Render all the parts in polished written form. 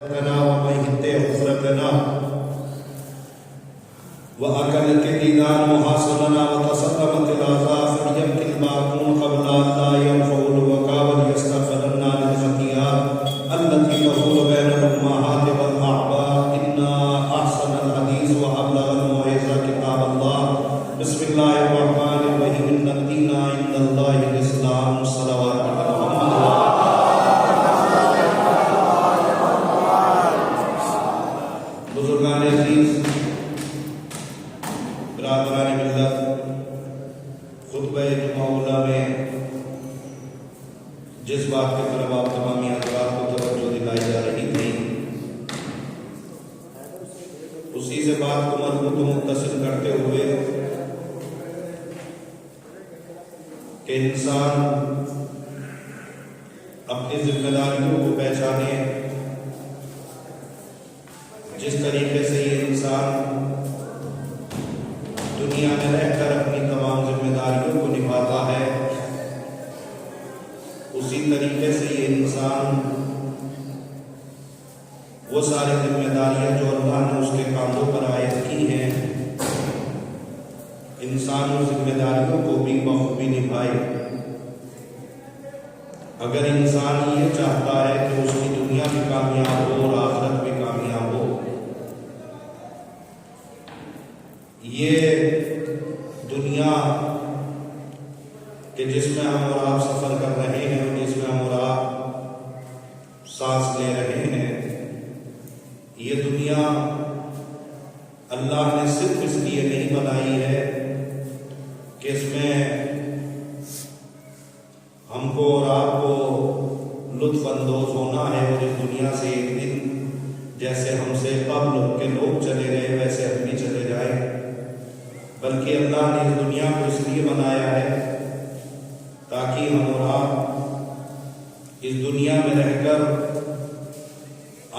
لنا ومن يغفر لنا وأكل الديدان محاصرنا وتسلمت الأعضاء فليبكي الباكون قبل أن لا يرفع الوكاء وليستغفر لنا للخطيئات التي تحول بين الأمهات والأعباء إن أحسن الحديث وأبلغ الموعظة كتاب الله بسم الله الرحمن الرحيم إن الدين عند الله الإسلام صلوات بزرگان عزیز، برادران ملت، خطبہ جمعہ اولیٰ میں جس بات کی طرف آپ تمامی حضرات کو توجہ دلائی جا رہی تھی اسی سے بات کو مربوط و متصل کرتے ہوئے کہ انسان اپنی ذمہ داریوں کو پہچانے، جس طریقے سے یہ انسان دنیا میں رہ کر اپنی تمام ذمہ داریوں کو نبھاتا ہے، اسی طریقے سے یہ انسان وہ ساری ذمہ داریاں جو اللہ نے اس کے کاموں پر عائد کی ہیں، انسان اس ذمہ داریوں کو بھی بخوبی نبھائے۔ اگر انسان یہ چاہتا ہے کہ اس کی دنیا بھی کامیاب ہو اور آخرت بھی کامیاب ہو، یہ دنیا کہ جس میں ہم اور آپ سفر کر رہے ہیں اور جس میں ہم اور آپ سانس لے رہے ہیں، یہ دنیا اللہ نے صرف اس لیے نہیں بنائی ہے کہ اس میں ہم کو اور آپ کو لطف اندوز ہونا ہے اور اس دنیا سے ایک دن جیسے ہم سے قبل کے لوگ چلے گئے ویسے ہم بھی چلے جائیں، بلکہ اللہ نے اس دنیا کو اس لیے بنایا ہے تاکہ ہم اور آپ اس دنیا میں رہ کر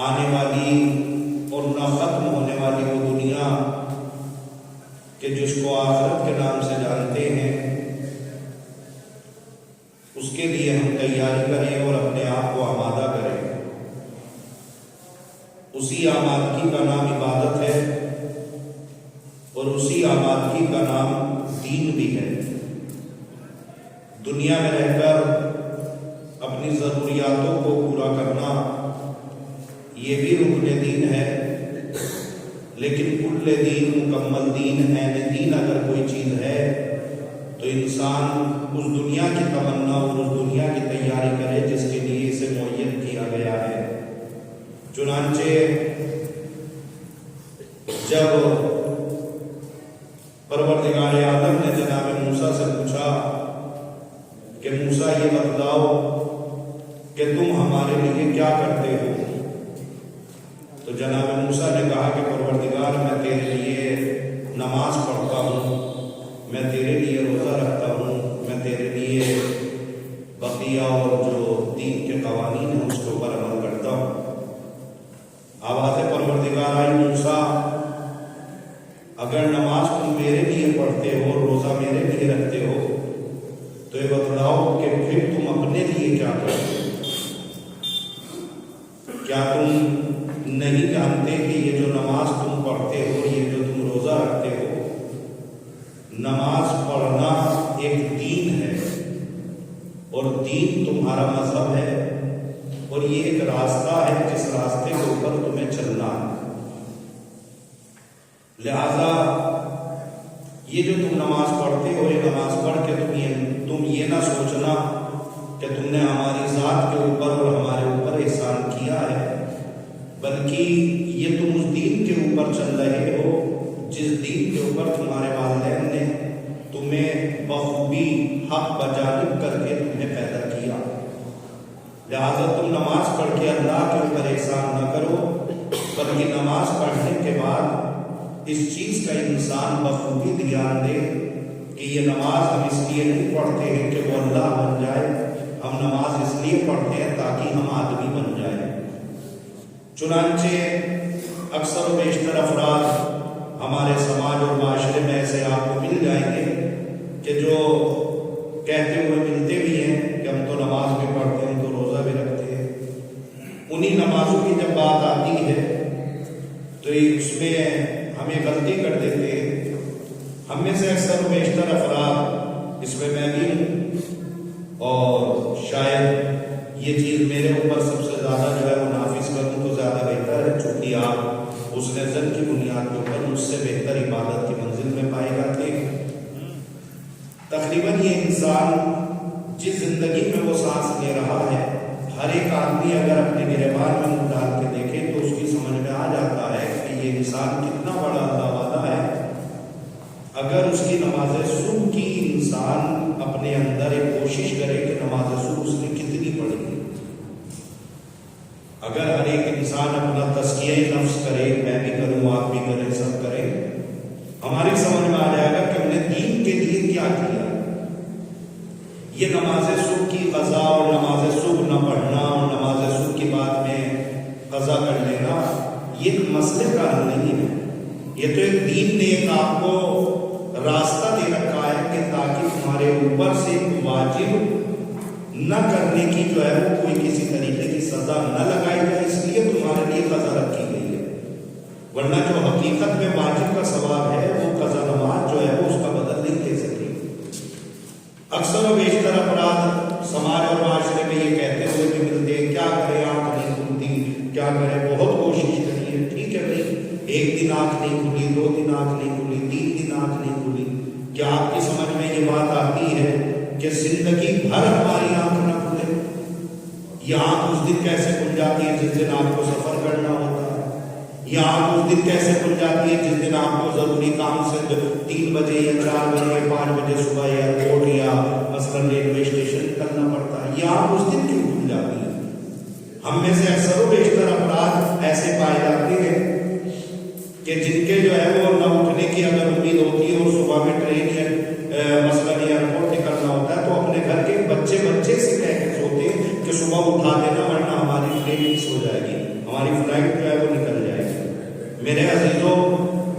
آنے والی اور نہ ختم ہونے والی وہ دنیا کہ جس کو آخرت کے نام سے جانتے ہیں، اس کے لیے ہم تیاری کریں اور اپنے آپ کو آمادہ کریں۔ اسی آمادگی کا نام عبادت ہے اور اسی آمادگی کا نام دین بھی ہے۔ دنیا میں رہ کر اپنی ضروریاتوں کو پورا کرنا یہ بھی رکن دین ہے، لیکن کل دین مکمل دین ہے۔ دین اگر کوئی چیز ہے تو انسان اس دنیا کی تمنا اور اس دنیا کی تیاری کرے جس کے لیے اسے معین کیا گیا ہے۔ چنانچہ جب پروردگار عالم نے جناب موسیٰ سے پوچھا کہ موسیٰ یہ بتلاؤ کہ تم ہمارے لیے کیا کرتے ہو، تو جناب موسیٰ نے کہا کہ پروردگار میں تیرے لیے نماز پڑھتا ہوں، میں تیرے لیے روزہ رکھتا ہوں، میں تیرے لیے بقیہ اور جو دین کے قوانین ہیں اس کے اوپر عمل کرتا ہوں۔ آواز پروردگار آئی، موسیٰ اگر نماز تم میرے لیے پڑھتے ہو، روزہ میرے لیے رکھتے ہو، تو یہ بتلاؤ کہ پھر تم اپنے لیے کیا کرتے ہو؟ کیا تم نہیں جانتے کہ یہ جو نماز تم پڑھتے ہو، یہ جو تم روزہ رکھتے ہو، نماز پڑھنا ایک دین ہے اور دین تمہارا مذہب ہے اور یہ ایک راستہ ہے جس راستے کے اوپر تمہیں چلنا ہے۔ لہذا یہ جو تم نماز پڑھتے ہو، یہ نماز پڑھ کے تم یہ نہ سوچنا کہ تم نے ہماری ذات کے اوپر اور ہمارے اوپر احسان کیا ہے، بلکہ یہ تم اس دین کے اوپر چل رہے ہو جس دین کے اوپر تمہارے والدین نے تمہیں بخوبی حق بجانب کر کے تمہیں پیدا کیا۔ لہذا تم نماز پڑھ کے اللہ کے اوپر احسان نہ کرو، بلکہ نماز پڑھنے کے بعد اس چیز کا انسان بخوبی دھیان دے کہ یہ نماز ہم اس لیے نہیں پڑھتے ہیں کہ وہ اللہ بن جائے، ہم نماز اس لیے پڑھتے ہیں تاکہ ہم آدمی بن جائیں۔ چنانچہ اکثر و بیشتر افراد ہمارے سماج اور معاشرے میں ایسے آپ کو مل جائیں گے کہ جو کہتے ہوئے ملتے بھی ہیں کہ ہم تو نماز بھی پڑھتے ہیں، ہم تو روزہ بھی رکھتے ہیں۔ انہی نمازوں کی جب بات بیشتر افراد، اس میں بھی ہوں، اور شاید یہ چیز میرے اوپر سب سے زیادہ جو ہے وہ نافذ کروں تو زیادہ بہتر ہے، چونکہ آپ اس نظر کی بنیاد کے اوپر مجھ سے بہتر عبادت کی منزل میں پائے جاتے ہیں۔ تقریباً یہ انسان جس زندگی میں وہ سانس لے رہا ہے، ہر ایک آدمی اگر اپنے گریبان میں منہ ڈال کے دیکھے تو اس کی سمجھ میں آ جاتا ہے کہ یہ انسان کتنا بڑا اللہ والا ہے۔ اگر اس کی نماز صبح کی انسان اپنے اندر ایک کوشش کرے کہ نماز صبح اس نے کتنی پڑھی، اگر ہر ایک انسان اپنا تزکیہ نفس کرے، میں بھی کروں، آپ بھی کریں، سب کریں، ہماری سمجھ میں آ جائے گا کہ ہم نے دین کے لیے کیا کیا۔ یہ نماز صبح کی قضا اور نماز صبح نہ پڑھنا اور نماز صبح کی بعد میں قضا کر لینا یہ ایک مسئلے کا حل نہیں ہے۔ یہ تو ایک دین نے ایک آپ کو راستہ دے رکھا ہے کہ تاکہ تمہارے اوپر سے واجب نہ کرنے کی جو ہے وہ کوئی کسی طریقے کی سزا نہ لگائی جائے، اس لیے تمہارے لیے قضا رکھی گئی ہے، ورنہ جو حقیقت میں واجب کا ثواب ہے وہ قضا نماز جو ہے وہ اس کا بدل نہیں دے سکتی۔ اکثر و بیشتر افراد سماج اور معاشرے میں یہ کہتے ہوئے بھی ملتے ہیں، کیا کرے آنکھ نہیں کھلتی، کیا کرے بہت کوشش کریے، ٹھیک ہے بھائی، ایک دن آنکھ نہیں کھلی، 2 دن آنکھ نہیں کھلی، 3 دن آنکھ نہیں کھلی، کیا آپ کی سمجھ میں یہ بات آتی ہے کہ زندگی بھر ہماری آنکھ نہ کھلے؟ یہ آنکھ اس دن کیسے کھل جاتی ہے جس دن آپ کو سفر کرنا ہوتا ہے؟ یہ آنکھ اس دن کیسے کھل جاتی ہے جس دن آپ کو ضروری کام سے 3 بجے یا 4 بجے یا 5 بجے صبح ایئرپورٹ یا مثلاً ریلوے اسٹیشن نکلنا پڑتا ہے؟ یہ آنکھ اس دن کیوں کھل جاتی ہے؟ ہم میں سے اکثر و بیشتر افراد ایسے پائے جاتے ہیں کہ جن کے جو ہے وہ نہ اٹھنے کی اگر امید ہوتی ہے اور صبح میں ٹرین یا مثلاً ایئرپورٹ نکلنا ہوتا ہے تو اپنے گھر کے بچے سے کہہ کے سوتے ہیں کہ صبح اٹھا دینا ورنہ ہماری ٹرین مس ہو جائے گی، ہماری فلائٹ جو ہے وہ نکل جائے گی۔ میرے عزیزوں،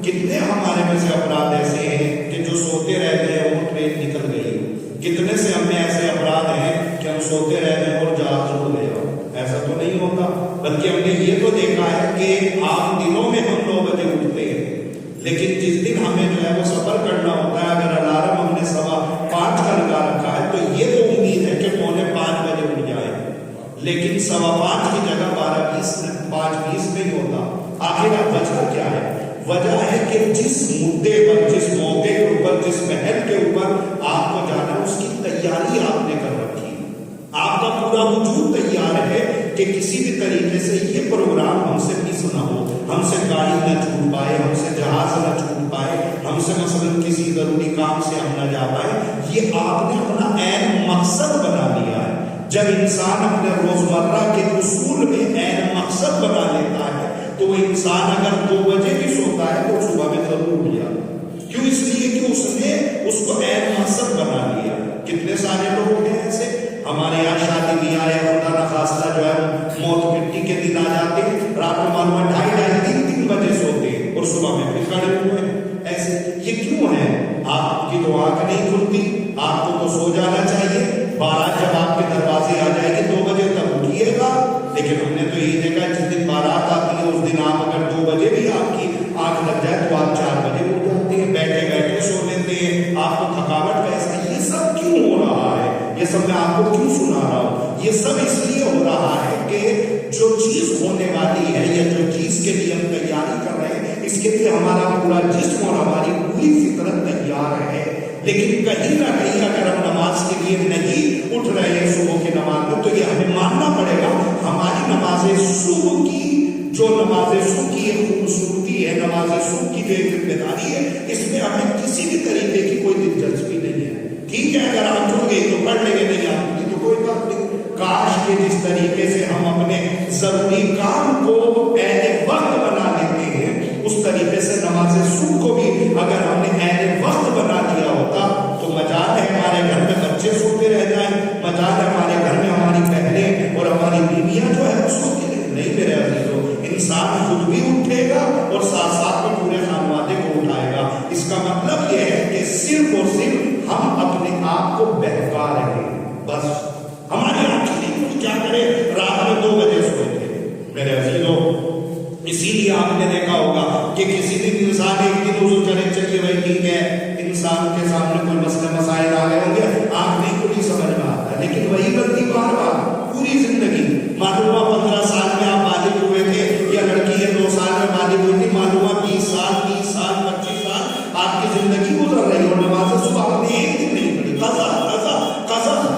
کتنے ہمارے میں سے افراد ایسے ہیں کہ جو سوتے رہتے ہیں وہ ٹرین نکل گئی، کتنے سے ہم میں ایسے افراد ہیں کہ ہم سوتے رہتے ہیں اور جہاز اڑ گیا؟ ایسا تو نہیں ہوتا، بلکہ ہم نے یہ تو دیکھا ہے کہ عام دنوں میں ہم 9 بجے اٹھتے ہیں، لیکن جس دن ہمیں جو ہے وہ سفر کرنا ہوتا ہے اگر الارم ہم نے 5:15 کا لگا رکھا ہے تو یہ تو امید ہے کہ 4:45 بجے اٹھ جائے، لیکن 5:15 کی جگہ 5:20 نہیں ہوتا۔ آخر وجہ کیا ہے؟ وجہ ہے کہ جس مدے پر، جس موقع کے اوپر، جس محل کے اوپر آپ کو جانا ہے اس کی تیاری آپ نے کر رکھی، آپ کا پورا وجود تیار ہے کہ کسی بھی طریقے سے یہ پروگرام ہم سے مس نہ ہو، ہم سے گاڑی نہ چھوٹ پائے، ہم سے جہاز نہ چھوٹ پائے، ہم سے مثلاً کسی ضروری کام سے ہم نہ جا پائے۔ یہ آپ نے اپنا عین مقصد بنا لیا ہے۔ جب انسان اپنے روزمرہ کے اصول میں عین مقصد بنا لیتا ہے تو وہ انسان اگر 2 بجے بھی سوتا ہے تو صبح میں ضرور اٹھ جاتا ہے۔ کیوں؟ اس لیے کہ اس نے اس کو عین مقصد بنا لیا۔ کتنے سارے لوگ ہیں ایسے ہمارے یہاں شادی بیاہ ہے، خدا نخواستہ جو ہے موت مٹی کے دن آ جاتے ہیں، رات میں معلوم 2:30 3 بجے سوتے ہیں اور صبح میں پھر کھڑے ہوئے ہیں۔ ایسے یہ کیوں ہے؟ آپ کی تو آنکھ نہیں کھلتی، آپ کو تو سو جانا چاہیے، بارات جب آپ کے دروازے آ جائے گی 2 بجے تک اٹھیے گا، لیکن ہم نے تو یہی دیکھا جس دن بارات آتی ہے اس دن آپ اگر 2 بجے بھی آپ کی آنکھ لگ جائے تو آپ 4 بجے اٹھ جاتے ہیں، بیٹھے بیٹھے سو لیتے ہیں، آپ کو تھکاوٹ کیسا؟ یہ سب کیوں ہو رہا ہے؟ یہ سب میں آپ کو کیوں سنا رہا ہوں؟ یہ سب اس لیے ہو رہا ہے کہ جو چیز ہونے والی ہے یا جو چیز کے لیے ہم تیاری کر رہے ہیں اس کے لیے ہمارا پورا جسم اور ہماری پوری فطرت تیار ہے، لیکن کہیں نہ کہیں اگر ہم نماز کے لیے نہیں اٹھ رہے ہیں صبح کی نماز میں تو یہ ہمیں ماننا پڑے گا ہماری نماز صبح کی جو نماز صبح کی ایک خوبصورتی ہے، نماز صبح کی جو ایک ذمہ داری ہے، اس میں ہمیں کسی بھی طریقے کی کوئی دلچسپی نہیں ہے۔ ٹھیک ہے، اگر آپ جڑ گئے تو پڑھ لیں گے، نہیں آپ کی تو کوئی بات نہیں۔ کاش کہ جس طریقے سے ہم اپنے ضروری کام کو عین وقت بنا لیتے ہیں اس طریقے سے نماز صبح کو بھی اگر ہم نے عین وقت بنا لیا ہوتا تو مجال ہے ہمارے گھر میں بچے سوتے رہ جائیں، مجال ہے ہمارے گھر میں ہماری بہنیں اور ہماری بیویاں جو ہے وہ سوتی رہیں۔ نہیں میرے عزیزوں، انسان خود بھی اٹھے گا اور ساتھ ساتھ میں پورے خانوادے کو اٹھائے گا۔ اس کا مطلب یہ ہے کہ صرف اور صرف ہم اپنے آپ کو بہکا رہے ہیں، بس ہماری آنکھیں نہیں کچھ کیا کرے۔ رات میں 2 بجے سوئے تھے میرے عزیزوں، اسی لیے آپ نے دیکھا ہوگا کہ کسی دن انسان ایک دن وضو کرے، چلیے بھائی ٹھیک ہے، انسان کے سامنے کوئی مسئلہ مسائل آ گئے ہوں گے، آنکھ نہیں کھلی سمجھ میں آتا ہے، لیکن وہی غلطی بار بار پوری زندگی، معلوم ہوا 15 سال میں آپ بالغ ہوئے تھے، یا لڑکی ہے 2 سال میں بالغ ہوئی تھی، معلوم ہوا 20 سال 30 سال 25 سال آپ کی زندگی گزر رہی ہے اور نماز صبح آپ نے ایک دن نہیں پڑھی، قضا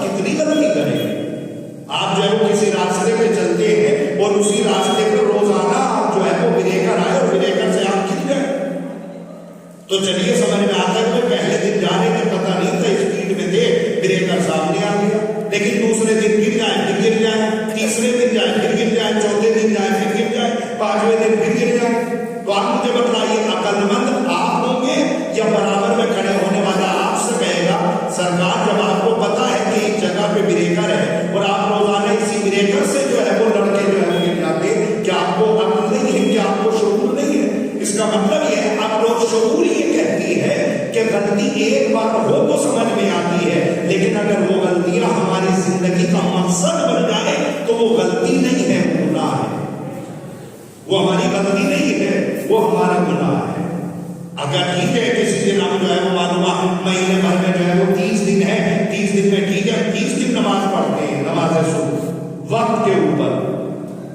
کتنی غلطی کریں گے آپ؟ جو ہے وہ کسی راستے پہ چلتے ہیں اور اسی راستے پہ روزانہ آپ جو ہے وہ بریکر آئے اور بریکر سے آپ گر گئے، تو چلیے سمجھ میں آتا ہے کہ پہلے دن جانے کا پتہ نہیں تھا، اسپیڈ میں تھے، بریکر سامنے آ گیا، لیکن دوسرے دن گر جائیں پھر گر جائیں، تیسرے دن جائیں پھر گر جائیں، چوتھے دن جائیں پھر گر جائیں، 5ویں دن پھر گر جائیں، تو آپ مجھے بتلائیے عقل مند آپ ہوں گے یا برابر میں کھڑے ہونے والا آپ سے کہے گا سرکار جب آپ کو پتا ہے کہ ایک جگہ پہ بریکر ہے اور آپ روزانہ اسی بریکر سے جو ہے وہ لڑکے جو ہے گر جاتے، کیا آپ کو عقل نہیں ہے؟ کیا آپ کو شعور نہیں ہے؟ اس کا مطلب یہ ہے اب لوگ شعور یہ کہتی ہے کہ غلطی ایک بار ہو تو سمجھ میں آتی ہے، لیکن اگر وہ غلطیاں ہماری زندگی کا مقصد بن جائے تو وہ غلطی نہیں ہے، گناہ ہے، وہ ہماری غلطی نہیں ہے، وہ ہمارا گناہ ہے۔ اگر ٹھیک ہے کسی دن ہم جو ہے وہ معلوم مہینے بھر میں جو ہے وہ 30 دن ہے، 30 دن میں ٹھیک ہے 30 دن نماز پڑھتے ہیں، نماز صبح وقت کے اوپر،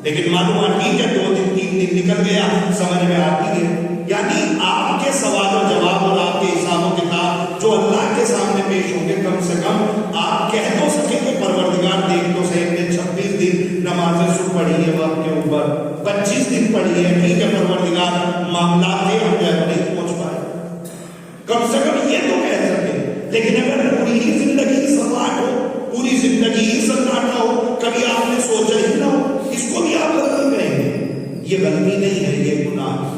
لیکن معلوم ٹھیک ہے 2 دن 3 دن نکل گیا، سمجھ میں آتی ہے، یعنی آپ کے سوال و جواب اور آپ کے حساب و کتاب جو اللہ کے سامنے پیش ہوں گے، کم سے کم آپ کہہ تو سکیں کہ پروردگار دیکھ تو صحیح نے 26 دن نماز صبح پڑھی ہے وقت کے اوپر، 25 دن پڑھی ہے، ٹھیک ہے پروردگار معاملات تھے ہم جو ہے نہیں پہنچ پائے، کم سے کم یہ تو کہہ سکتے، لیکن اگر پوری ہی زندگی سوال ہو، پوری زندگی ہی سناٹا ہو، کبھی آپ نے سوچا ہی نہ ہو، اس کو بھی آپ غلطی کہیں گے، یہ غلطی نہیں ہے، یہ گناہ ہے۔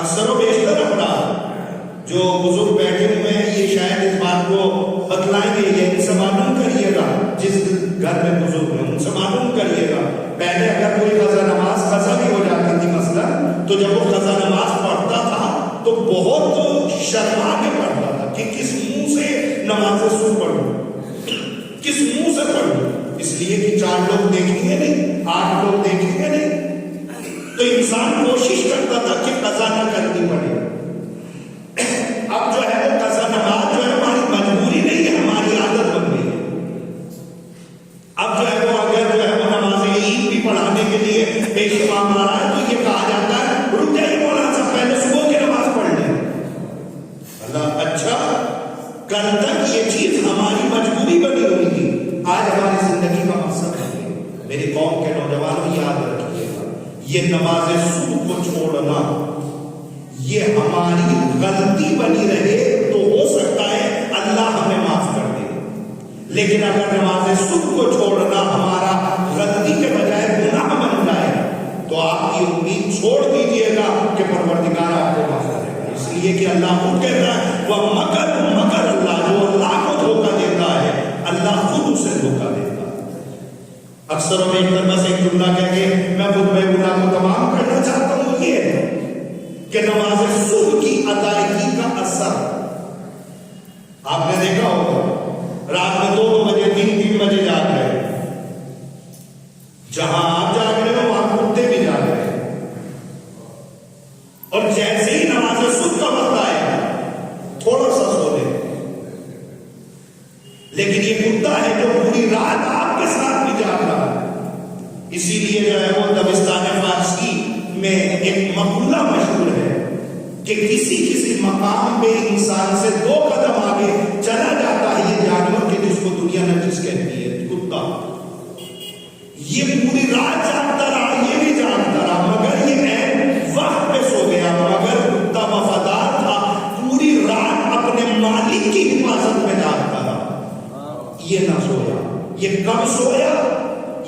اکثر و بیشتر افراد جو بزرگ بیٹھے ہوئے ہیں یہ شاید اس بات کو بتلائیں گے، یہ ان سے معلوم کریے گا، جس گھر میں بزرگ ہیں ان سے معلوم کریے گا، پہلے اگر کوئی قضا نماز قضا بھی ہو جاتی تھی مثلا، تو جب وہ قضا نماز پڑھتا تھا تو بہت شرما کے پڑھتا تھا کہ کس منہ سے نماز صبح پڑھوں، کس منہ سے پڑھوں، اس لیے کہ 4 لوگ دیکھیں گے نہیں، 8 لوگ دیکھیں گے نہیں، تو انسان کوشش کرتا تھا کہ قضا نہ کرنی پڑے۔ اب جو ہے وہ قضا نماز جو ہے ہماری مجبوری نہیں ہے، ہماری عادت بن گئی ہے۔ اب جو ہے وہ اگر جو ہے وہ نماز عید بھی پڑھانے کے لیے پیش امام آ رہا ہے تو یہ کہا جاتا ہے رک جائیے مولانا صاحب پہلے صبح کی نماز پڑھ لیں۔ اللہ اچھا، کل تک یہ چیز ہماری مجبوری بنی ہوئی تھی، آج ہماری زندگی کا مقصد ہے۔ میری قوم کے نوجوانوں یاد رکھیے گا، یہ نماز صبح کو چھوڑنا یہ ہماری غلطی بنی رہے تو ہو سکتا ہے اللہ ہمیں معاف کر دے، لیکن اگر نماز صبح کو چھوڑنا ہمارا غلطی کے بجائے گناہ بن جائے تو آپ کی امید چھوڑ دیجئے گا کہ پروردگار آپ کو معاف کرے گا، اس لیے کہ اللہ خود کہتا ہے وہ مکر اللہ، جو اللہ کو دھوکہ دیتا ہے اللہ خود اسے دھوکہ دیتا ہے۔ اکثر و بیشتر بس ایک جملہ کہہ کے میں خطبہ اولیٰ کو تمام کرنا چاہتا ہوں، یہ ہے کہ نماز صبح کی ادائیگی کا اثر آپ نے دیکھا ہوگا، رات میں 2 بجے 3 بجے جاگ رہے، جہاں آپ جاگ رہے ہو وہاں کتے بھی جاگ رہے ہیں، اور جیسے ہی نماز صبح کا وقت آئے تھوڑا سا سو لے، لیکن یہ کتا ہے جو پوری رات آپ کے ساتھ بھی جاگ رہا ہے۔ اسی لیے جو ہے وہ دبستان فارسی میں ایک مقولہ مشہور ہے کہ کسی مقام پہ انسان سے 2 قدم آگے چلا جاتا ہے یہ جانور کہ جس کو دنیا نجس کہتی ہے، کتا، یہ پوری رات جاگتا رہا، یہ بھی جاگتا رہا، مگر یہ عین وقت پہ سو گیا، مگر کتا وفادار تھا، پوری رات اپنے مالک کی حفاظت میں جاگتا رہا، یہ نہ سویا۔ یہ کب سویا؟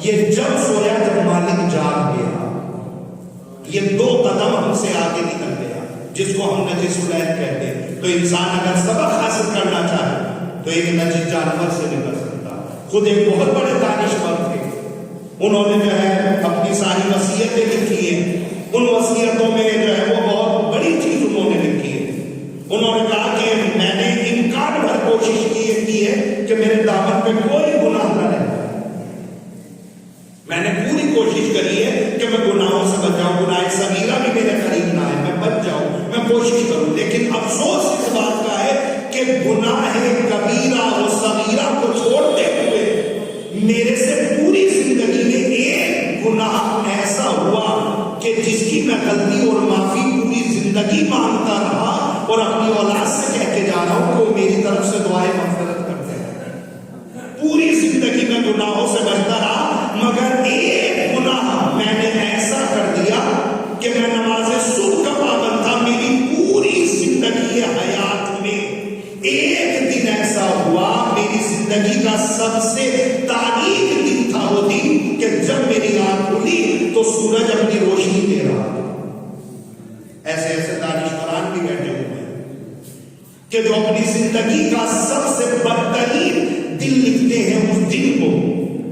یہ جب سویا جب مالک جاگ گیا، یہ 2 قدم ہم سے آگے نکل گیا، جس کو ہم نجس العین کہتے ہیں۔ تو انسان اگر سبق حاصل کرنا چاہے تو ایک نجس جانور سے نہیں کر سکتا۔ خود ایک بہت بڑے دانشور تھے، انہوں نے جو ہے اپنی ساری وصیتیں لکھی ہیں، ان وصیتوں میں جو ہے وہ بہت بڑی چیز انہوں نے لکھی ہے، انہوں نے کہا کہ میں نے امکان بھر کوشش کی ہے کہ میرے دامن پہ کوئی گناہ نہ رہے، میں نے پوری کوشش کری ہے کہ میں گناہوں سے بچاؤں، گناہ گناہ کبیرہ و صغیرہ کو چھوڑتے ہوئے میرے سے پوری زندگی میں ایک گناہ ایسا ہوا کہ جس کی میں غلطی اور معافی پوری زندگی مانگتا رہا اور اپنی اولاد سے کہہ کے جا رہا ہوں کہ میری طرف سے دعائیں مغفرت کرتے ہیں. پوری زندگی میں گناہوں سے بچتا رہا، مگر ایک گناہ میں نے ایسا کر دیا کہ میں نماز صبح کا پابند تھا. میری پوری زندگی حیات میں ایک دن ایسا ہوا، میری زندگی کا سب سے تاریخ دن تھا وہ دن کہ جب میری آنکھ کھلی تو سورج اپنی روشنی دے رہا. ایسے ایسے دانشوران بھی بیٹھے ہوئے ہیں کہ جو اپنی زندگی کا سب سے بدترین دن لکھتے ہیں اس دن کو،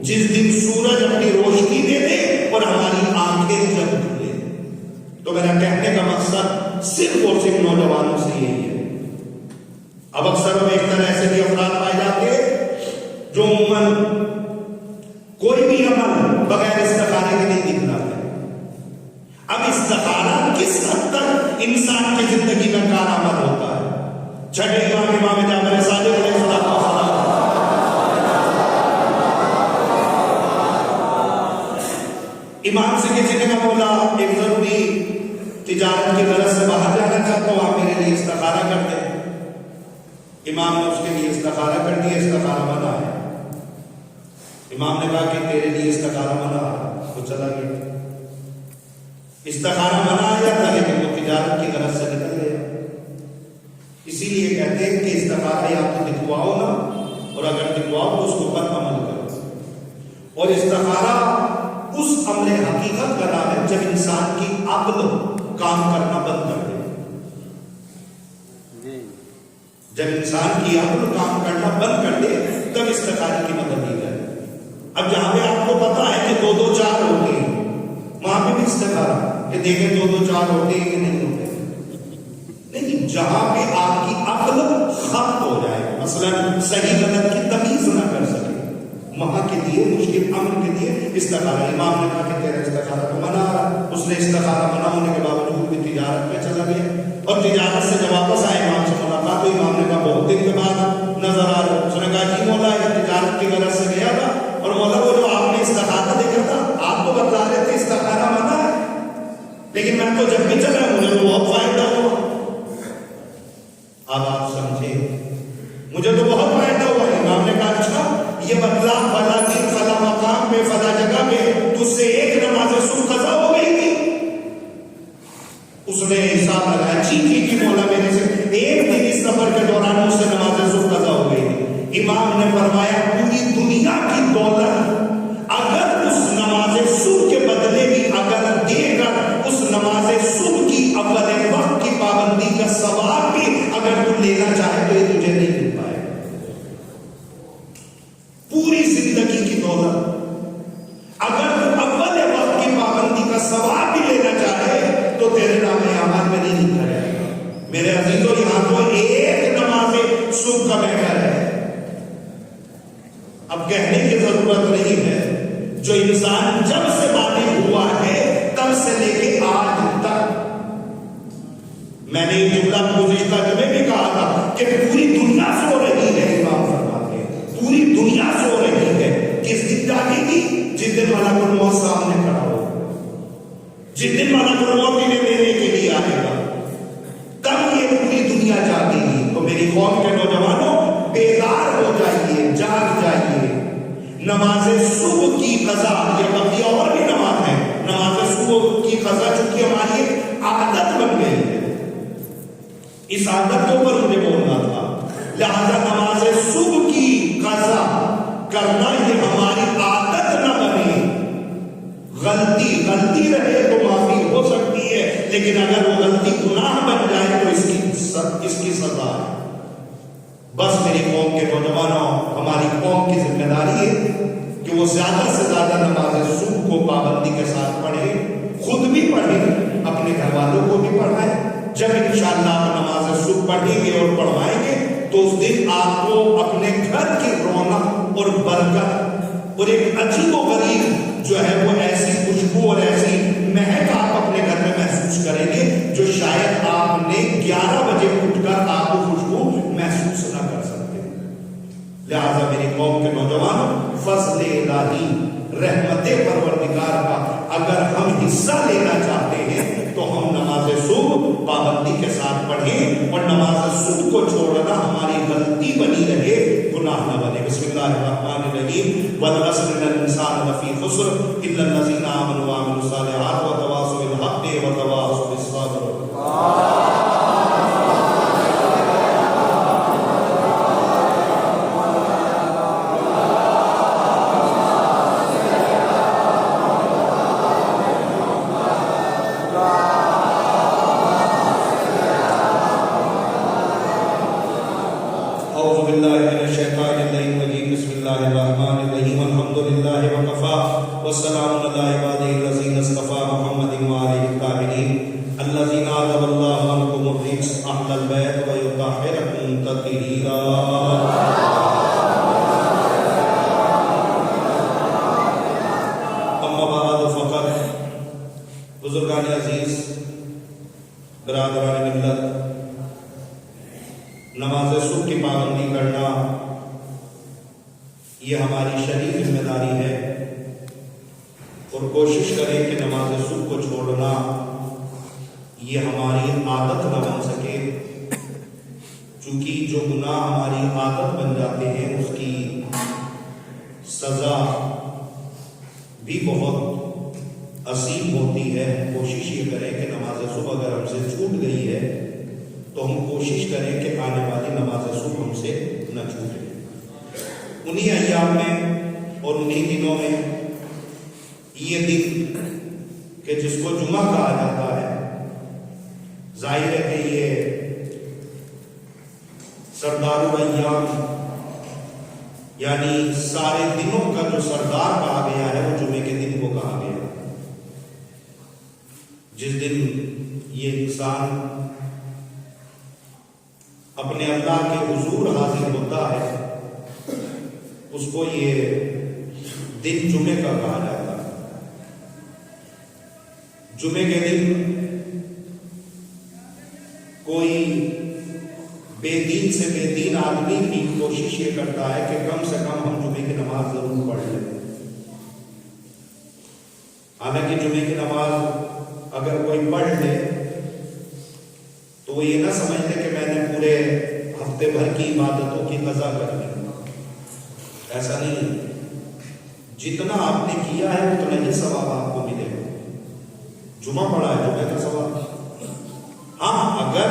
جس دن سورج اپنی روشنی دے دے اور ہماری آنکھیں جب کھلے. تو میرا کہنے کا مقصد صرف اور صرف نوجوانوں سے یہی ہے. اب اکثر ہم ایک طرح ایسے بھی افراد پائے جاتے جو عموماً کوئی بھی عمل بغیر استخارے کے نہیں دکھتا ہے. اب استخارہ کس حد تک انسان کی زندگی میں کارآمد ہوتا ہے؟ چھٹے امام جعفر صادق علیہ السلام امام سے کسی نے کہا مولا ایک ضروری تجارت کی غرض سے باہر جانا چاہتا ہوں، آپ میرے لیے استخارہ کر دیں. امام نے اس کے لیے استخارہ کر دیا. استخارہ منع ہے. امام نے کہا کہ تیرے لیے استخارہ منع ہے. وہ چلا گیا. استخارہ منع آ جاتا ہے کہ وہ تجارت کی غرض سے نکل گیا. اسی لیے کہتے ہیں کہ استخارہ یا تو دکھواؤ نا، اور اگر دکھواؤ تو اس کو پر عمل کرو. اور استخارہ اس عمل حقیقت کا نام ہے جب انسان کی عقل کام کرنا بند کر دے. جب انسان کی عقل کام کرنا بند کر دے تب استخارے کی مدد دی جائے. اب جہاں پہ آپ کو پتا ہے کہ 2-2-4 ہوتے ہیں، وہاں پہ بھی استخارہ کہ دیکھیں 2-2-4 ہوتے ہیں کہ نہیں ہوتے. لیکن جہاں پہ آپ کی عقل ختم ہو جائے، مثلا صحیح غلط کی تمیز نہ کر سکے، وہاں کے لیے مشکل امر کے لیے استخارہ. امام نے کہا کہ تیرا استخارہ تو منع رہا. اس نے استخارہ منع ہونے کے باوجود بھی تجارت میں چلا گیا، اور تجارت سے جب واپس آئے امام سے ملاقات تو امام نے کہا بہت دن کے بعد نظر آ رہا. اس نے کہا جی مولا یہ تجارت کی غرض سے گیا تھا، اور مولا وہ جو آپ نے استخارہ دیکھا تھا آپ کو بتا رہے تھے استخارہ منع ہے، لیکن میں تو جب بھی چلا مجھے تو بہت فائدہ ہوا. اب آپ سمجھیں مجھے تو بہت فائدہ ہوا. امام نے کہا اچھا یہ بدلا فلا دن فلا مقام پہ فلا جگہ پہ تجھ سے ایک نماز صبح قضا ہو گئی تھی. اس نے حساب لگایا جی مولا میرے سے ایک دن اس سفر کے دوران مجھ سے نماز صبح قضا ہو گئی تھی. امام نے فرمایا پوری دنیا کی دولت اگر اس نماز صبح کے بدلے بھی اگر دے کر اس نماز صبح کی اول وقت کی پابندی کا ثواب بھی اگر تو لینا چاہے تو یہ تجھے نہیں مل پائے. پوری زندگی کی دولت اگر تو اول وقت کی پابندی کا ثواب بھی لینا چاہے تو تیرے نام اعمال میں نہیں لکھا جائے گا. میرے عزیزوں یہاں تو ایک نماز صبح کا بیٹھا ہے. اب کہنے کی ضرورت نہیں ہے جو انسان جب سے بالغ ہوا ہے تب سے لے کے آج تک. میں نے یہ جملہ گزشتہ جمعے بھی کہا تھا کہ پوری دنیا سو رہی ہے. امام فرماتے ہیں پوری دنیا سو رہی ہے. کس دن جاگے گی؟ جس دن ملک الموت سامنے کھڑا ہو، جس دن ملک الموت انہیں لینے کے لیے آئے گا تب یہ پوری دنیا جاگے گی. تو میری قوم کے نوجوانوں بیدار ہو جائیے، جاگ جائیے. نماز صبح کی قضا یہ بقیہ اور بھی نماز ہے. نماز صبح کی قضا چونکہ ہماری ایک عادت بن گئی ہے، اس عادت کے اوپر مجھے بولنا تھا. لہذا نماز صبح کی قضا کرنا یہ ہماری عادت نہ بنے. غلطی رہے تو معافی ہو سکتی ہے، لیکن اگر وہ غلطی گناہ بن جائے تو اس کی سزا ہے. بس میری قوم کے نوجوانوں، ہماری قوم کی ذمہ داری ہے کہ وہ زیادہ سے زیادہ نماز صبح کو پابندی کے ساتھ پڑھیں، خود بھی پڑھیں، اپنے گھر والوں کو بھی پڑھائیں. جب انشاءاللہ آپ نماز صبح پڑھیں گے اور پڑھوائیں گے تو اس دن آپ کو اپنے گھر کی رونق اور برکت اور ایک عجیب و غریب جو ہے وہ ایسی خوشبو اور ایسی مہک آپ اپنے گھر میں محسوس کریں گے جو شاید آپ نے 11 بجے اٹھ کر آپ کو خوشبو محسوس نوجوانوں فضل الہی رحمت پروردگار کا اگر ہم حصہ لینا چاہتے ہیں تو ہم نماز صبح پابندی کے ساتھ پڑھیں اور نماز صبح کو چھوڑنا ہماری غلطی بنی رہے، گناہ نہ بنے۔ بسم اللہ الرحمن الرحیم والعصر ان الانسان لفی خسر الا الذین آمنوا وعملوا الصالحات وتواصوا بالحق وتواصوا بالصبر۔ والسلام على عباده الذين اصطفى محمد وآله الطاهرين الذين عذب الله عنكم الرجس أهل البيت ويطهركم تطهيرا۔ اما بعد فقط بزرگان عزیز، برادران ملت، نماز صبح کی پابندی کرنا یہ ہماری شرعی ذمہ داری ہے، اور کوشش کریں کہ نماز صبح کو چھوڑنا یہ ہماری عادت نہ بن سکے، چونکہ جو گناہ ہماری عادت بن جاتے ہیں اس کی سزا بھی بہت عظیم ہوتی ہے۔ کوشش یہ کریں کہ نماز صبح اگر ہم سے چھوٹ گئی ہے تو ہم کوشش کریں کہ آنے والی نماز صبح ہم سے نہ چھوٹے۔ انہی ایام میں اور انہی دنوں میں یہ دن کہ جس کو جمعہ کہا جاتا ہے، ظاہر ہے کہ یہ سردار الایام یعنی سارے دنوں کا جو سردار کہا گیا ہے وہ جمعے کے دن کو کہا گیا ہے، جس دن یہ انسان اپنے اللہ کے حضور حاضر ہوتا ہے، اس کو یہ دن جمعے کا کہا جاتا ہے۔ جمعے کے دن کوئی بے دین سے بے دین آدمی بھی کوشش یہ کرتا ہے کہ کم سے کم ہم جمعے کی نماز ضرور پڑھ لیں۔ حالانکہ جمعے کی نماز اگر کوئی پڑھ لے تو وہ یہ نہ سمجھ لے کہ میں نے پورے ہفتے بھر کی عبادتوں کی قضا کر لی، ایسا نہیں۔ جتنا آپ نے کیا ہے اتنا ہی ثواب آپ کو ملے گا۔ جمعہ پڑھا ہے جمعہ کا ثواب۔ ہاں، اگر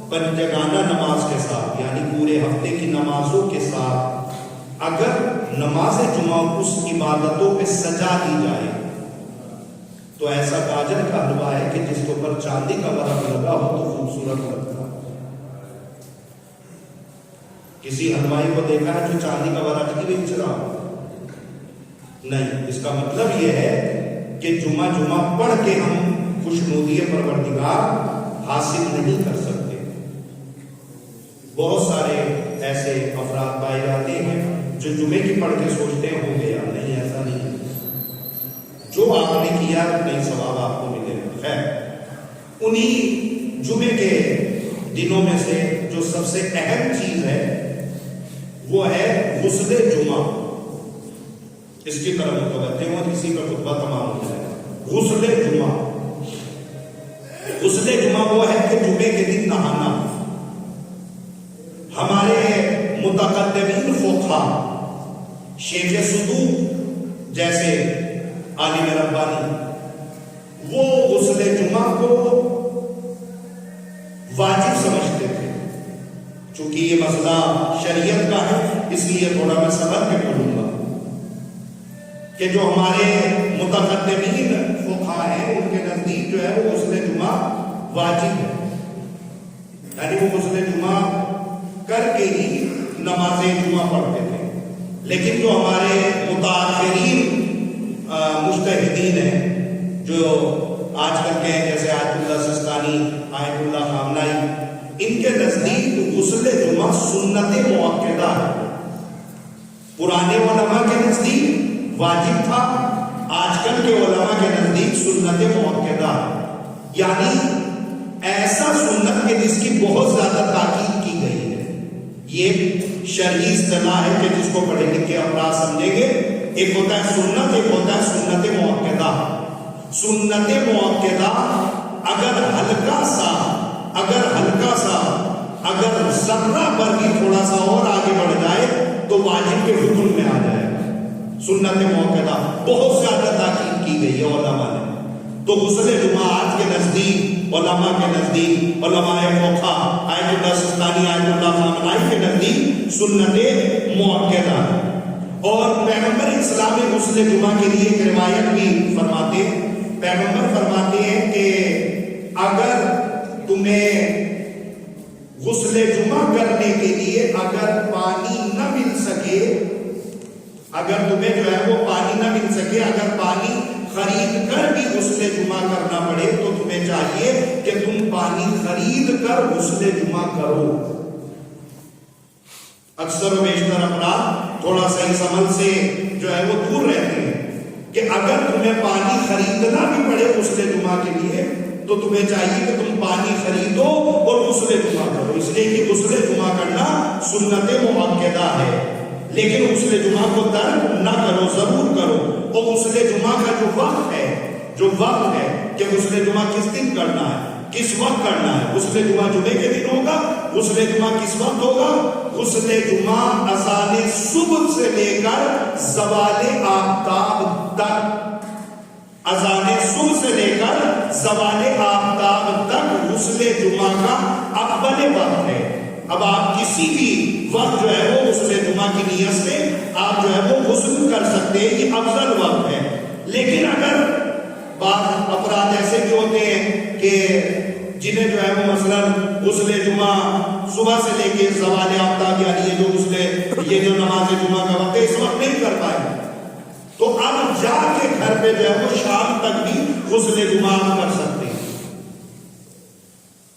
پنجگانہ نماز کے ساتھ یعنی پورے ہفتے کی نمازوں کے ساتھ اگر نماز جمعہ اس عبادتوں پہ سجا دی جائے تو ایسا گاجر کا حلوہ ہے کہ جس کے اوپر چاندی کا ورق لگا ہو تو خوبصورت لگتا ہے۔ کسی حلوائی کو دیکھا ہے جو چاندی کا ورق نہیں بیچ رہا؟ نہیں۔ اس کا مطلب یہ ہے کہ جمعہ پڑھ کے ہم خوشنودی پروردگار حاصل نہیں کر سکتے۔ بہت سارے ایسے افراد پائے جاتے ہیں جو جمعے کی پڑھ کے سوچتے ہیں ہو گیا، نہیں، ایسا نہیں ہے۔ جو آپ نے کیا نہیں ثواب آپ کو ملے گا۔ خیر، انہی جمعے کے دنوں میں سے جو سب سے اہم چیز ہے وہ ہے غسل جمعہ۔ اس کی طرف متوجہ ہوں، اسی کا خطبہ تمام ہو جائے گا۔ غسل جمعہ، غسل جمعہ وہ ہے کہ جمعے کے دن نہانا۔ ہمارے متقدمین فقہا شیخ صدوق جیسے عالم ربانی وہ غسل جمعہ کو واجب سمجھتے تھے۔ چونکہ یہ مسئلہ شریعت کا ہے اس لیے تھوڑا میں سبق کے پڑھوں گا کہ جو ہمارے متقدمین فقہا ہیں ان کے نزدیک جو ہے وہ غسل جمعہ واجب ہے، یعنی وہ غسل جمعہ کر کے ہی نماز جمعہ پڑھتے تھے۔ لیکن جو ہمارے متاخرین مجتہدین ہیں جو آج کل کے ہیں جیسے آیت اللہ سستانی، آیت اللہ خامنائی، ان کے نزدیک غسل جمعہ سنت مؤکدہ ہے۔ پرانے علماء کے نزدیک واجب تھا، آج کل کے علماء کے نزدیک سنت مؤکدہ ہے، یعنی ایسا سنت کہ جس کی بہت زیادہ تاکید کی گئی ہے۔ یہ شرعی اصطلاح ہے کہ جس کو پڑھے لکھے افراد سمجھیں گے. ایک ہوتا ہے سنت، ایک ہوتا ہے سنت مؤکدہ. سنت مؤکدہ اگر ہلکا سا اگر ذرہ پر بھی تھوڑا سا اور آگے بڑھ جائے تو واجب کے حکم میں آ جائے گا. سنت مؤکدہ بہت زیادہ تاکید کی گئی ہے علماء نے. تو غسل جمعہ آج کے نزدیک، علماء کے نزدیک، علماء فقہا، آیت اللہ سستانی، آیت اللہ خامنائی کے نزدیک سنت مؤکدہ. اور پیغمبر اسلام نے غسل جمعہ کے لیے ایک روایت بھی فرماتے ہیں. پیغمبر فرماتے ہیں کہ اگر تمہیں غسل جمعہ کرنے کے لیے اگر پانی نہ مل سکے، اگر تمہیں جو ہے وہ پانی نہ مل سکے، اگر پانی خرید کر بھی غسل جمعہ کرنا پڑے تو تمہیں چاہیے کہ تم پانی خرید کر غسل جمعہ کرو. اکثر و بیشتر افراد تھوڑا سا اس عمل سے جو ہے وہ دور رہتے ہیں کہ اگر تمہیں پانی خریدنا بھی پڑے غسل جمعہ کے لیے تو تمہیں چاہیے کہ تم پانی خریدو اور غسل جمعہ کرو. اس لیے کہ غسل جمعہ کرنا سنت مؤکدہ ہے، لیکن غسل جمعہ کو ترک نہ کرو، ضرور کرو. اور غسل جمعہ کا جو وقت ہے کہ غسل جمعہ کس دن کرنا ہے، کس وقت کرنا ہے. غسل جمعہ جمعے کے دن ہوگا. غسل جمعہ کس وقت ہوگا؟ غسل جمعہ اذان صبح سے لے کر زوال آفتاب تک، اذان صبح سے لے کر زوال آفتاب تک غسل جمعہ کا اول وقت ہے. اب آپ کسی بھی وقت جو ہے وہ غسل جمعہ کی نیت سے آپ جو ہے وہ غسل کر سکتے ہیں، یہ افضل وقت ہے. لیکن اگر بعض افراد ایسے بھی ہوتے ہیں کہ جنہیں جو ہے وہ مثلا غسل جمعہ صبح سے لے کے زوال آفتاب یعنی یہ جو نماز جمعہ کا وقت ہے اس وقت نہیں کر پائے، تو اب جا کے گھر پہ جو ہے وہ شام تک بھی غسل جمعہ کر سکتے ہیں.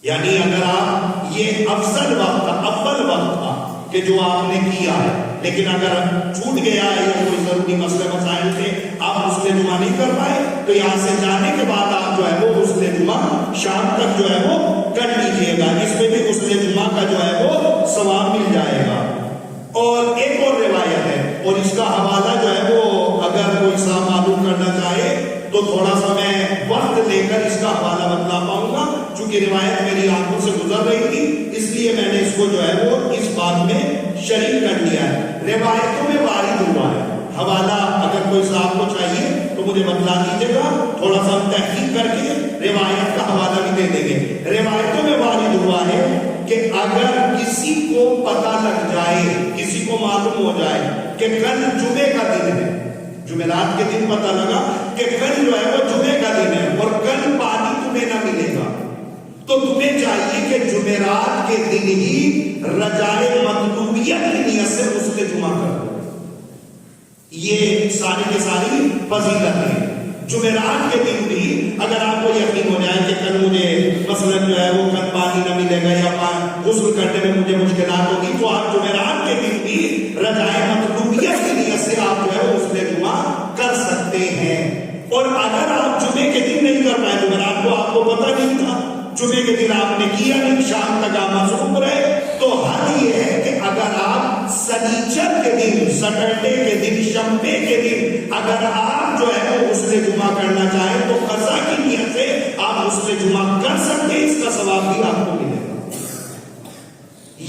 یعنی اگر آپ یہ افضل وقت تھا، اول وقت تھا کہ جو آپ نے کیا ہے، لیکن اگر چھوٹ گیا ہے یا کوئی ضروری مسئلے مسائل تھے آپ غسل جمعہ نہیں کر پائے تو یہاں سے جانے کے بعد آپ جو ہے وہ غسل جمعہ شام تک جو ہے وہ کر لیجئے گا. اس میں بھی غسل جمعہ کا جو ہے وہ ثواب مل جائے گا. اور ایک اور روایت ہے اور اس کا حوالہ جو ہے وہ اگر کوئی صاحب معلوم کرنا چاہے تو تھوڑا سا میں وقت لے کر اس کا حوالہ بتلا پاؤں گا، چونکہ روایت میری آنکھوں سے گزر رہی تھی اس لیے میں نے اس کو جو ہے وہ اس بات میں شریک کر لیا ہے. روایتوں میں وارد ہوا ہے، حوالہ اگر کوئی صاحب کو چاہیے تو مجھے بتلا دیجیے گا، تھوڑا سا ہم تحقیق کر کے روایت کا حوالہ بھی دے دیں گے. روایتوں میں وارد ہوا ہے کہ اگر کسی کو پتہ لگ جائے، کسی کو معلوم ہو جائے کہ کل جمعے کا دن ہے، جمعرات کے دن پتہ لگا کہ کل جو ہے وہ جمعے کا دن ہے اور کل پانی تمہیں نہ ملے گا، تو تمہیں چاہیے کہ جمعرات کے دن ہی رجائے مطلوبیت کی نیت سے غسل جمعہ کرو. یہ ساری کے ساری فضیلت ہے. جمعرات کے دن بھی اگر آپ کو یقین ہو جائے کہ کل مجھے مثلا جو ہے وہ کل پانی نہ ملے گا یا غسل کرنے میں مجھے مشکلات ہوگی تو آپ جمعرات کے دن بھی رجائے مطلوبیت کی نیت سے آپ جو ہے غسل جمعہ کر سکتے ہیں. اور اگر آپ جمعے کے دن نہیں کر پائے، جمعرات کو آپ کو پتہ نہیں تھا، جمعے کے دن آپ نے کیا نہیں، شام تک آپ مصروف رہے، تو حد یہ ہے کہ اگر آپ سنیچر کے دن، سیٹرڈے کے دن، شنبے کے دن اگر آپ جو ہے وہ غسل جمعہ کرنا چاہیں تو قضا کی نیت سے آپ غسل جمعہ کر سکتے ہیں، اس کا ثواب بھی آپ کو ملے گا.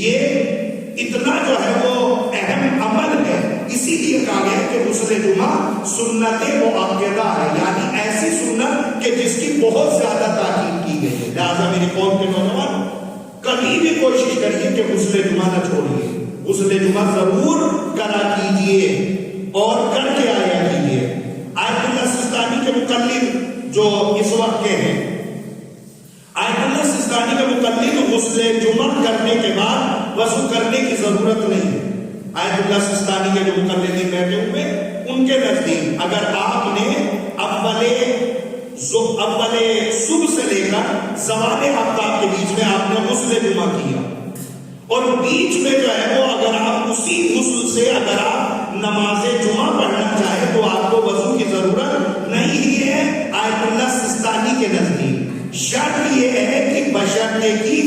یہ اتنا جو ہے وہ اہم عمل ہے، اسی لیے کہا گیا کہ غسل جمعہ سنت مؤکدہ ہے، یعنی ایسی سنت کہ جس کی بہت زیادہ تاکید کی گئی ہے. لہٰذا میری قوم کے نوجوان کبھی بھی کوشش کریے کہ غسل جمعہ نہ چھوڑیے، غسل جمعہ ضرور کرا کیجیے اور کر کے آیا کیجیے. آیت اللہ سستانی کے مقلد جو اس وقت کے ہیں، آیت اللہ سستانی کے مقلد غسل جمعہ کرنے کے بعد وضو کرنے کی ضرورت نہیں ہے. آیت اللہ سستانی کے جو مقلدین بیٹھے ہوئے ان کے نزدیک اگر آپ نے اول صبح سے لے کر زوال آفتاب کے بیچ میں آپ نے غسل جمعہ کیا اور بیچ میں جو ہے وہ اگر آپ اسی غسل سے اگر آپ نماز جمعہ پڑھنا چاہیں تو آپ کو وضو کی ضرورت نہیں ہے. آیت اللہ سستانی کے نزدیک شرط یہ ہے کہ بشرطے کی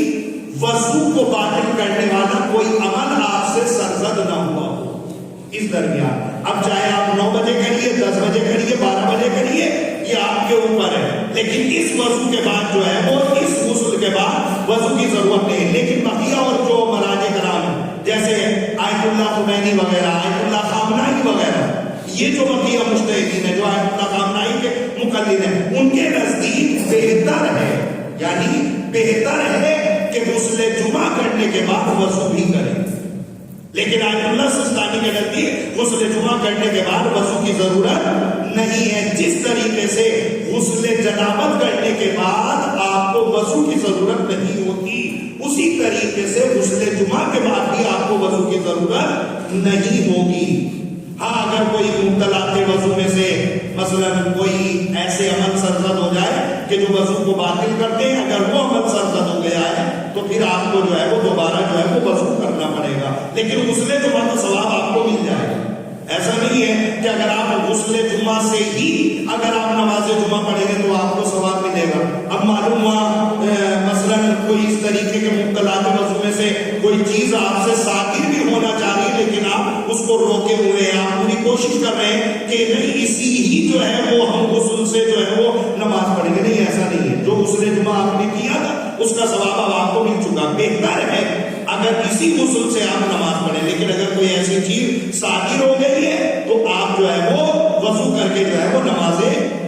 وضو کو باطل کرنے والا کوئی عمل آپ آپ سے سرزد نہ ہوا ہو اس درمیان. اب چاہے آپ 9 بجے کریے، 10 بجے کریے، 12 بجے کریے، یہ آپ کے اوپر ہے. لیکن اس وضو کے بعد جو ہے وہ اس غسل کے بعد وضو کی ضرورت نہیں. لیکن بقیہ اور جو مراجع کرام ہیں جیسے آیت اللہ خمینی وغیرہ، آیت اللہ خامنائی وغیرہ، یہ جو بقیہ مجتہدین ہیں جو آیت اللہ خامنائی کے مقلد ہیں، ان کے نزدیک بہتر ہے، یعنی بہتر ہے کہ غسل جمعہ کرنے کے بعد وضو بھی کریں. لیکن آیت اللہ سستانی کے نزدیک غسل جمعہ کرنے کے بعد وضو کی ضرورت نہیں ہے. جس طریقے سے غسل جنابت کرنے کے بعد آپ کو وضو کی ضرورت نہیں ہوتی، اسی طریقے سے غسل جمعہ کے بعد بھی آپ کو وضو کی ضرورت نہیں ہوگی. ہاں اگر کوئی مبتلا وضو میں سے مثلا کوئی ایسے عمل سرزد ہو جائے کہ جو وضو کو باطل کرتے ہیں، اگر وہ عمل سرزد ہو گیا ہے تو پھر آپ کو جو ہے وہ دوبارہ جو ہے وہ وضو کرنا پڑے گا. لیکن غسل جمعہ کا ثواب آپ کو مل جائے گا. ایسا نہیں ہے کہ اگر آپ غسل جمعہ سے ہی اگر آپ نماز جمعہ پڑھیں گے تو آپ کو ثواب ملے گا. اب معلوم ہوا مثلا کوئی اس طریقے کے مبتلا وضو میں سے کوئی چیز آپ سے ساتھی بھی ہونا چاہ رہی ہے، لیکن آپ اس کو روکے ہوئے ہیں، آپ پوری کوشش کر رہے ہیں کہ نہیں اسی ہی جو ہے وہ ہم غسل سے جو ہے وہ نماز پڑھیں گے. نہیں، ایسا نہیں ہے. جو غسل جمعہ آپ نے کیا تھا اس کا ثواب اب آپ کو مل چکا. بہتر ہے اگر اسی غسل سے آپ نماز پڑھیں، لیکن اگر کوئی ایسی چیز ساتھی ہو گئی ہے تو آپ جو ہے وہ وضو کر کے جو ہے وہ نماز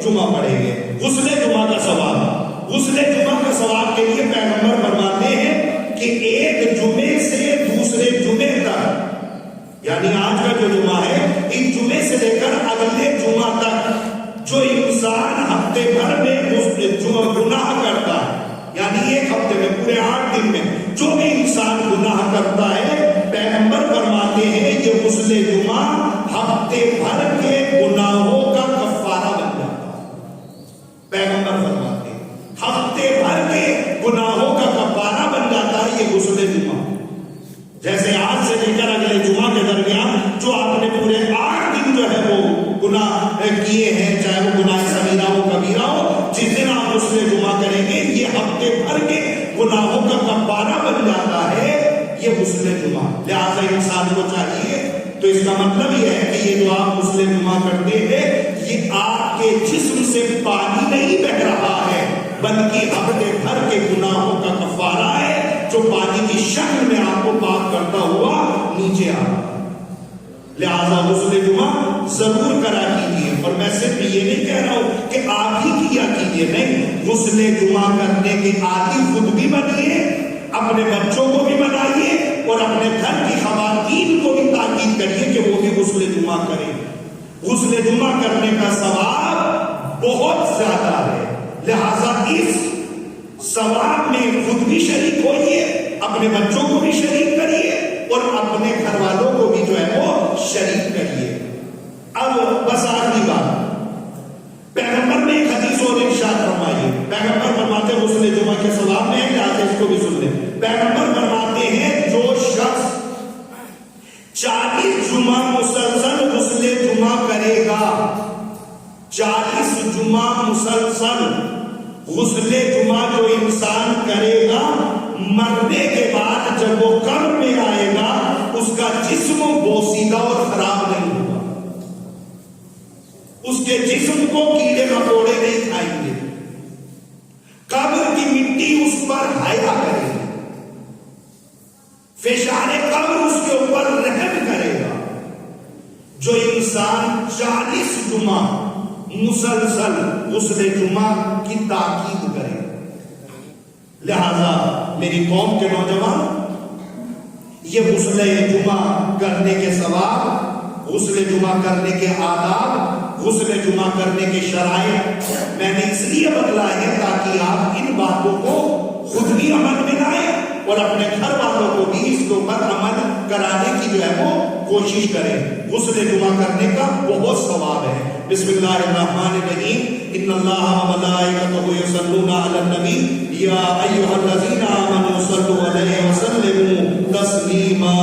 جمعہ پڑھیں گے. غسل جمعہ کا ثواب، غسل جمعہ کا ثواب کے لیے پیغمبر فرماتے ہیں کہ ایک جمعے سے دوسرے جمعے تک، یعنی آج کا جو جمعہ ہے اس جمعے سے لے کر اگلے جمعہ تک جو انسان ہفتے بھر میں گناہ کرتا ہے، یعنی ایک ہفتے میں پورے 8 دن میں جو بھی انسان گناہ کرتا ہے، پیغمبر فرماتے ہیں یہ غسل جمعہ ہفتے بھر کے گناہوں کا کفارہ بن جاتا ہے. پیغمبر فرماتے ہیں ہفتے بھر کے گناہوں کا کفارہ بن جاتا ہے یہ غسل جمعہ. جیسے آج سے لے کر اگلے جمعہ کے درمیان جو آپ نے پورے 8 دن جو ہے وہ گناہ کیے ہیں، چاہے وہ گناہ صغیرہ ہو کبیرہ ہو، جس دن آپ غسل جمعہ کریں گے یہ ہفتے بھر کے گناہوں کا کفارہ بن جاتا ہے یہ غسل جمعہ. لہٰذا انسان کو چاہیے، تو اس کا مطلب یہ ہے کہ یہ جو آپ غسل جمعہ کرتے ہیں یہ آپ کے جسم سے پانی نہیں بہہ رہا ہے بلکہ ہفتے بھر کے گناہوں کا کفارہ ہے جو پانی کی شکل میں آپ کو پاک کرتا ہوا نیچے آ رہا ہے. لہذا غسل جمعہ ضرور کرا کیجیے. اور میں صرف یہ نہیں کہہ رہا ہوں کہ آپ ہی کیا کیجیے، نہیں، غسل جمعہ کرنے کے عادی خود بھی بنیے، اپنے بچوں کو بھی بنائیے اور اپنے گھر کی خواتین کو بھی تاکید کریے کہ وہ بھی غسل جمعہ کریں. غسل جمعہ کرنے کا ثواب بہت زیادہ ہے. لہذا اس ثواب میں خود بھی شریک ہوئیے، اپنے بچوں کو بھی شریک کریے اور اپنے گھر والوں کو بھی جو ہے وہ شریک کریے. اب بس آخری بات، پیغمبر نے ایک حدیث اور ارشاد فرمائی. پیغمبر فرماتے ہیں غسل جمعہ کے ثواب میں ہے، آج اس کو بھی سن لیں. پیغمبر فرماتے ہیں جو شخص 40 جمعہ مسلسل غسل جمعہ کرے گا، 40 جمعہ مسلسل غسل جمعہ جو انسان کرے گا، مرنے کے بعد جب وہ قبر میں آئے گا اس کا جسم بوسیدہ اور خراب نہیں ہوگا، اس کے جسم کو کیڑے مکوڑے نہیں کھائیں گے، قبر کی مٹی اس پر حیا کرے گی، فشار قبر اس کے اوپر رحم کرے گا. جو انسان 40 جمعہ مسلسل غسل جمعہ کی تاکید کرے. لہذا میری قوم کے نوجوان، یہ غسل جمعہ کرنے کے ثواب، غسل جمعہ کرنے کے آداب، غسل جمعہ کرنے کے شرائط میں نے اس لیے بتلائے ہیں تاکہ آپ ان باتوں کو خود بھی عمل میں لائیں اور اپنے گھر والوں کو بھی اس کے اوپر عمل کرانے کی جو ہے وہ کوشش کریں. غسل جمعہ کرنے کا بہت ثواب ہے. بسم اللہ الرحمن الرحیم. ان اللہ وملائکتہ یصلون علی النبی یا ایھا الذین آمنوا صلوا علیہ وسلموا تسلیما.